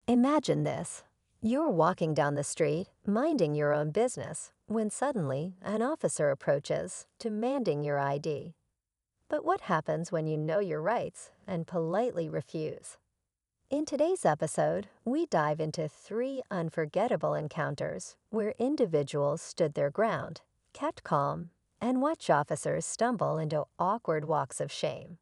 Imagine this. You're walking down the street, minding your own business, when suddenly an officer approaches, demanding your ID. But what happens when you know your rights and politely refuse? In today's episode, we dive into three unforgettable encounters where individuals stood their ground, kept calm, and watched officers stumble into awkward walks of shame.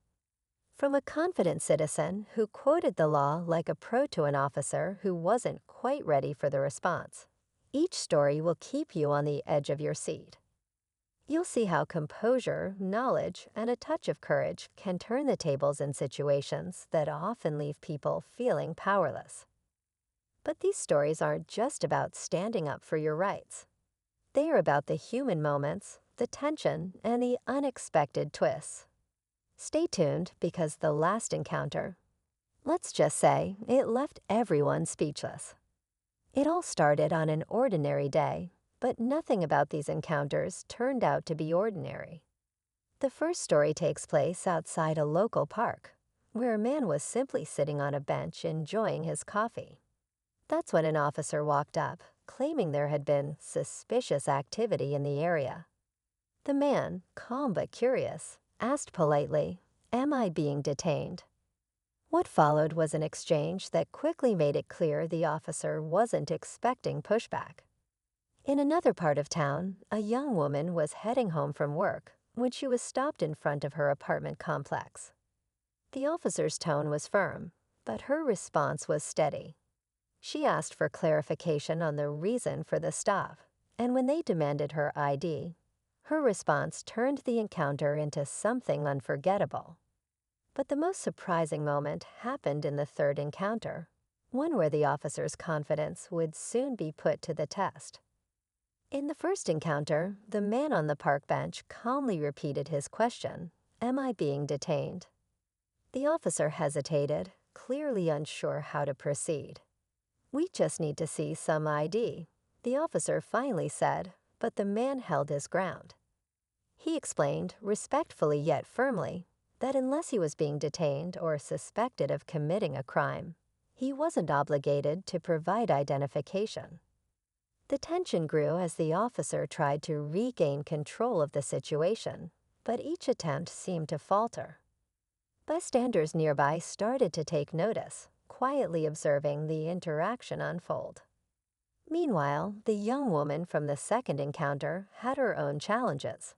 From a confident citizen who quoted the law like a pro to an officer who wasn't quite ready for the response, each story will keep you on the edge of your seat. You'll see how composure, knowledge, and a touch of courage can turn the tables in situations that often leave people feeling powerless. But these stories aren't just about standing up for your rights. They are about the human moments, the tension, and the unexpected twists. Stay tuned because the last encounter, let's just say, it left everyone speechless. It all started on an ordinary day, but nothing about these encounters turned out to be ordinary. The first story takes place outside a local park, where a man was simply sitting on a bench enjoying his coffee. That's when an officer walked up, claiming there had been suspicious activity in the area. The man, calm but curious, asked politely, "Am I being detained?" What followed was an exchange that quickly made it clear the officer wasn't expecting pushback. In another part of town, a young woman was heading home from work when she was stopped in front of her apartment complex. The officer's tone was firm, but her response was steady. She asked for clarification on the reason for the stop, and when they demanded her ID, her response turned the encounter into something unforgettable. But the most surprising moment happened in the third encounter, one where the officer's confidence would soon be put to the test. In the first encounter, the man on the park bench calmly repeated his question, "Am I being detained?" The officer hesitated, clearly unsure how to proceed. "We just need to see some ID," the officer finally said, but the man held his ground. He explained, respectfully yet firmly, that unless he was being detained or suspected of committing a crime, he wasn't obligated to provide identification. The tension grew as the officer tried to regain control of the situation, but each attempt seemed to falter. Bystanders nearby started to take notice, quietly observing the interaction unfold. Meanwhile, the young woman from the second encounter had her own challenges.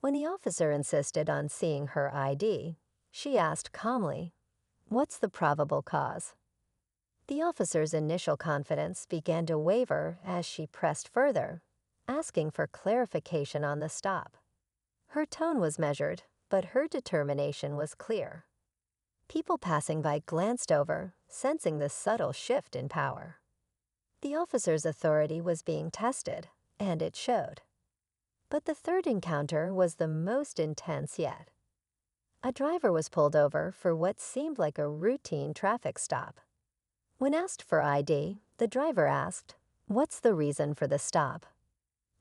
When the officer insisted on seeing her ID, she asked calmly, "What's the probable cause?" The officer's initial confidence began to waver as she pressed further, asking for clarification on the stop. Her tone was measured, but her determination was clear. People passing by glanced over, sensing the subtle shift in power. The officer's authority was being tested, and it showed. But the third encounter was the most intense yet. A driver was pulled over for what seemed like a routine traffic stop. When asked for ID, the driver asked, "What's the reason for the stop?"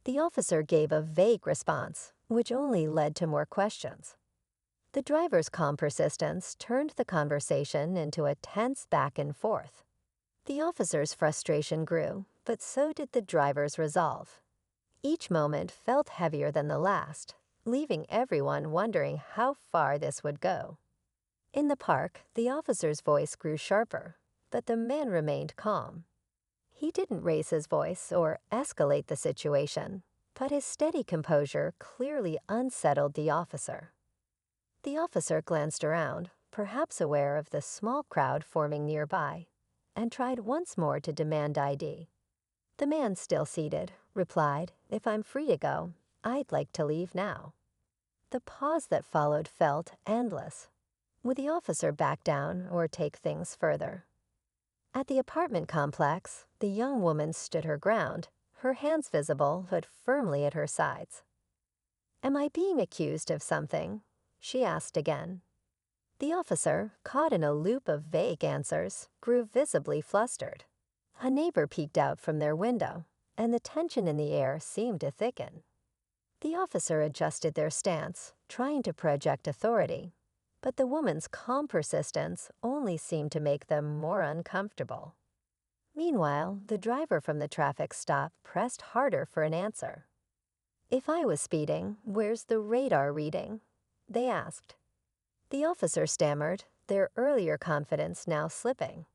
The officer gave a vague response, which only led to more questions. The driver's calm persistence turned the conversation into a tense back and forth. The officer's frustration grew, but so did the driver's resolve. Each moment felt heavier than the last, leaving everyone wondering how far this would go. In the park, the officer's voice grew sharper, but the man remained calm. He didn't raise his voice or escalate the situation, but his steady composure clearly unsettled the officer. The officer glanced around, perhaps aware of the small crowd forming nearby, and tried once more to demand ID. The man, still seated, replied, "If I'm free to go, I'd like to leave now." The pause that followed felt endless. Would the officer back down or take things further? At the apartment complex, the young woman stood her ground, her hands visible but firmly at her sides. "Am I being accused of something?" she asked again. The officer, caught in a loop of vague answers, grew visibly flustered. A neighbor peeked out from their window, and the tension in the air seemed to thicken. The officer adjusted their stance, trying to project authority, but the woman's calm persistence only seemed to make them more uncomfortable. Meanwhile, the driver from the traffic stop pressed harder for an answer. "If I was speeding, where's the radar reading?" they asked. The officer stammered, their earlier confidence now slipping.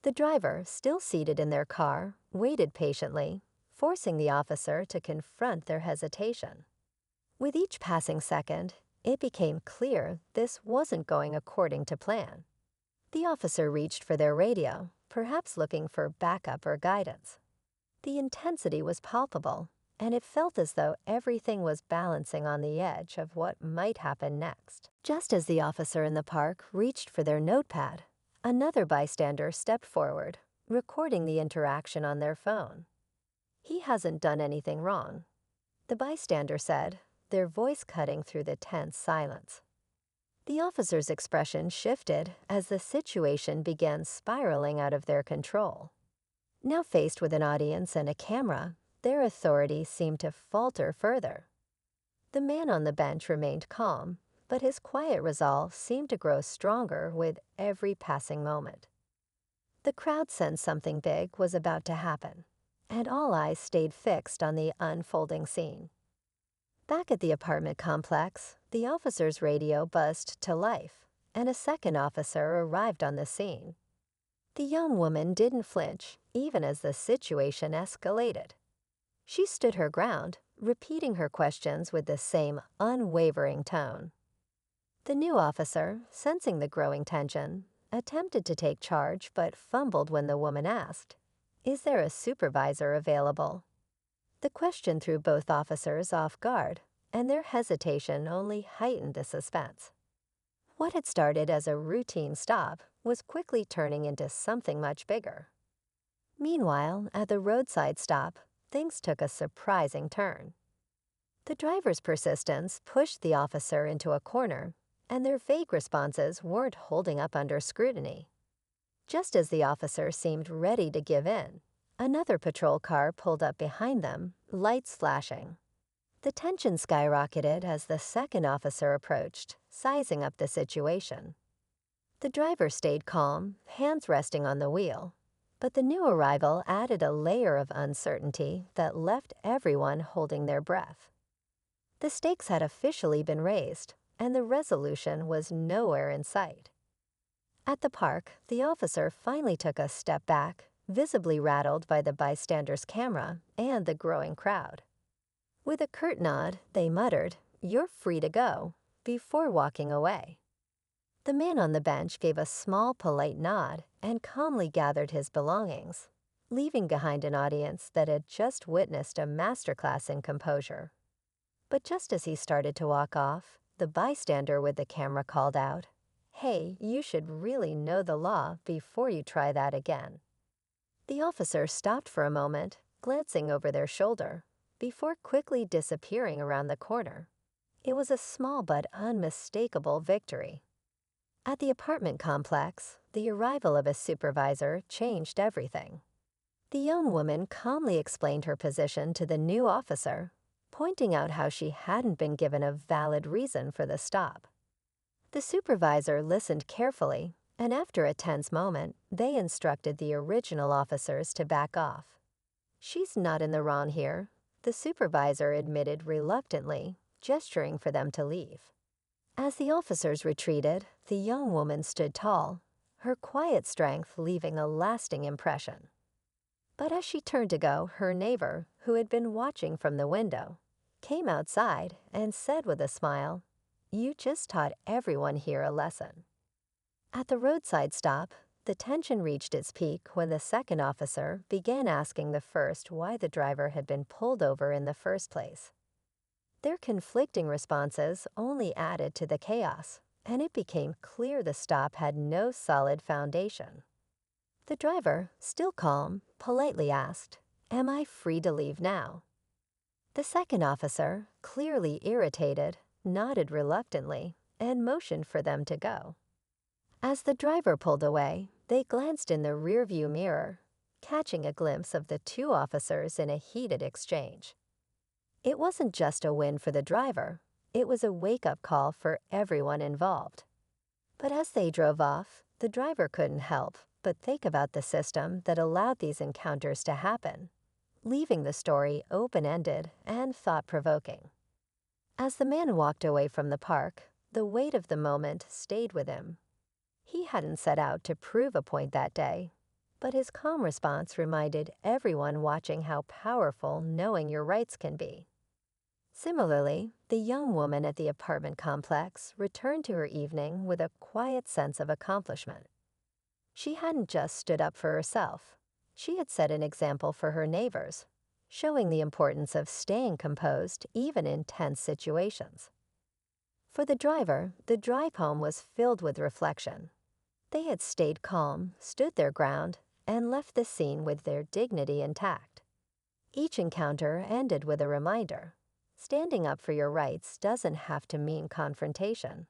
The driver, still seated in their car, waited patiently, forcing the officer to confront their hesitation. With each passing second, it became clear this wasn't going according to plan. The officer reached for their radio, perhaps looking for backup or guidance. The intensity was palpable, and it felt as though everything was balancing on the edge of what might happen next. Just as the officer in the park reached for their notepad, another bystander stepped forward, recording the interaction on their phone. "He hasn't done anything wrong," the bystander said, their voice cutting through the tense silence. The officer's expression shifted as the situation began spiraling out of their control. Now faced with an audience and a camera, their authority seemed to falter further. The man on the bench remained calm, but his quiet resolve seemed to grow stronger with every passing moment. The crowd sensed something big was about to happen, and all eyes stayed fixed on the unfolding scene. Back at the apartment complex, the officer's radio buzzed to life, and a second officer arrived on the scene. The young woman didn't flinch, even as the situation escalated. She stood her ground, repeating her questions with the same unwavering tone. The new officer, sensing the growing tension, attempted to take charge but fumbled when the woman asked, "Is there a supervisor available?" The question threw both officers off guard, and their hesitation only heightened the suspense. What had started as a routine stop was quickly turning into something much bigger. Meanwhile, at the roadside stop, things took a surprising turn. The driver's persistence pushed the officer into a corner, and their vague responses weren't holding up under scrutiny. Just as the officer seemed ready to give in, another patrol car pulled up behind them, lights flashing. The tension skyrocketed as the second officer approached, sizing up the situation. The driver stayed calm, hands resting on the wheel, but the new arrival added a layer of uncertainty that left everyone holding their breath. The stakes had officially been raised, and the resolution was nowhere in sight. At the park, the officer finally took a step back, visibly rattled by the bystander's camera and the growing crowd. With a curt nod, they muttered, "You're free to go," before walking away. The man on the bench gave a small, polite nod and calmly gathered his belongings, leaving behind an audience that had just witnessed a masterclass in composure. But just as he started to walk off, the bystander with the camera called out, "Hey, you should really know the law before you try that again." The officer stopped for a moment, glancing over their shoulder, before quickly disappearing around the corner. It was a small but unmistakable victory. At the apartment complex, the arrival of a supervisor changed everything. The young woman calmly explained her position to the new officer, pointing out how she hadn't been given a valid reason for the stop. The supervisor listened carefully, and after a tense moment, they instructed the original officers to back off. "She's not in the wrong here," the supervisor admitted reluctantly, gesturing for them to leave. As the officers retreated, the young woman stood tall, her quiet strength leaving a lasting impression. But as she turned to go, her neighbor, who had been watching from the window, came outside and said with a smile, "You just taught everyone here a lesson." At the roadside stop, the tension reached its peak when the second officer began asking the first why the driver had been pulled over in the first place. Their conflicting responses only added to the chaos, and it became clear the stop had no solid foundation. The driver, still calm, politely asked, "Am I free to leave now?" The second officer, clearly irritated, nodded reluctantly and motioned for them to go. As the driver pulled away, they glanced in the rearview mirror, catching a glimpse of the two officers in a heated exchange. It wasn't just a win for the driver, it was a wake-up call for everyone involved. But as they drove off, the driver couldn't help but think about the system that allowed these encounters to happen, leaving the story open-ended and thought-provoking. As the man walked away from the park, the weight of the moment stayed with him. He hadn't set out to prove a point that day, but his calm response reminded everyone watching how powerful knowing your rights can be. Similarly, the young woman at the apartment complex returned to her evening with a quiet sense of accomplishment. She hadn't just stood up for herself. She had set an example for her neighbors, showing the importance of staying composed even in tense situations. For the driver, the drive home was filled with reflection. They had stayed calm, stood their ground, and left the scene with their dignity intact. Each encounter ended with a reminder. Standing up for your rights doesn't have to mean confrontation.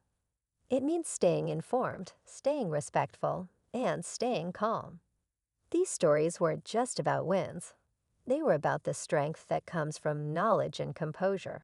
It means staying informed, staying respectful, and staying calm. These stories weren't just about wins. They were about the strength that comes from knowledge and composure.